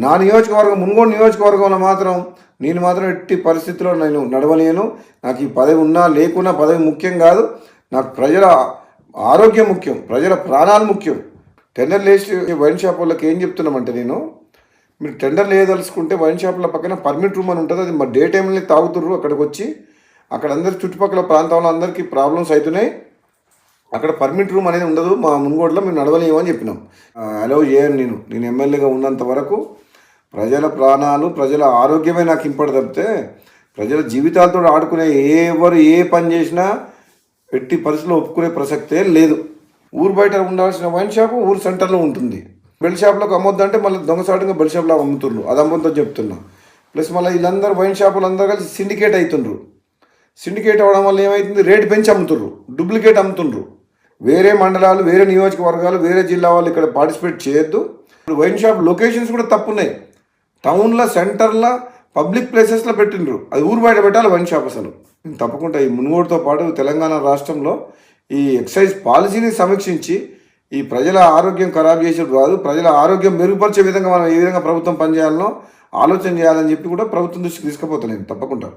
నా నియోజకవర్గం మున్గోడు నియోజకవర్గంలో మాత్రం నేను మాత్రం ఎట్టి పరిస్థితుల్లో నేను నడవలేను. నాకు ఈ పదవి ఉన్నా లేకున్నా పదవి ముఖ్యం కాదు. నాకు ప్రజల ఆరోగ్యం ముఖ్యం, ప్రజల ప్రాణాలు ముఖ్యం. టెండర్ లేచి వైన్ షాప్ వాళ్ళకి ఏం చెప్తున్నామంటే, మీరు టెండర్ లేదలుచుకుంటే వైన్ షాపుల పక్కన పర్మిట్ రూమ్ అని ఉంటుంది. అది మా డే టైంలో తాగుతుర్రు. అక్కడికి వచ్చి అక్కడ అందరి చుట్టుపక్కల ప్రాంతంలో అందరికీ ప్రాబ్లమ్స్ అవుతున్నాయి. అక్కడ పర్మిట్ రూమ్ అనేది ఉండదు. మా మున్గోడులో మేము నడవలేము అని చెప్పినాం. అలౌ చేయను. నేను ఎమ్మెల్యేగా ఉన్నంత వరకు ప్రజల ప్రాణాలు, ప్రజల ఆరోగ్యమే నాకు ఇంపడి తప్పితే ప్రజల జీవితాలతో ఆడుకునే ఎవరు ఏ పని చేసినా ఎట్టి పరిస్థితుల్లో ఒప్పుకునే ప్రసక్తే లేదు. ఊరు బయట ఉండాల్సిన వైన్ షాపు ఊరు సెంటర్లో ఉంటుంది. బెల్ షాప్లోకి అమ్మొద్దంటే మళ్ళీ దొంగసాటుగా బెల్ షాప్లో అమ్ముతుండ్రు. అది అమ్మొద్దో చెప్తున్నా. ప్లస్ మళ్ళీ వీళ్ళందరూ వైన్ షాపులు అందరూ కలిసి సిండికేట్ అవుతుండ్రు. సిండికేట్ అవ్వడం వల్ల ఏమవుతుంది, రేటు పెంచి అమ్ముతుండ్రు, డూప్లికేట్ అమ్ముతుండ్రు. వేరే మండలాలు, వేరే నియోజకవర్గాలు, వేరే జిల్లా వాళ్ళు ఇక్కడ పార్టిసిపేట్ చేయొద్దు. ఇప్పుడు వైన్ షాప్ లొకేషన్స్ కూడా తప్పున్నాయి. టౌన్లో, సెంటర్లో, పబ్లిక్ ప్లేసెస్లో పెట్టిండ్రు. అది ఊరు బయట పెట్టాలి వైన్ షాప్. అసలు తప్పకుండా ఈ మున్గోడుతో పాటు తెలంగాణ రాష్ట్రంలో ఈ ఎక్సైజ్ పాలసీని సమీక్షించి ఈ ప్రజల ఆరోగ్యం ఖరాబ్ చేసేది కాదు, ప్రజల ఆరోగ్యం మెరుగుపరిచే విధంగా మనం ఏ విధంగా ప్రభుత్వం పనిచేయాలనో ఆలోచన చేయాలని చెప్పి కూడా ప్రభుత్వం దృష్టికి తీసుకుపోతాను నేను తప్పకుండా.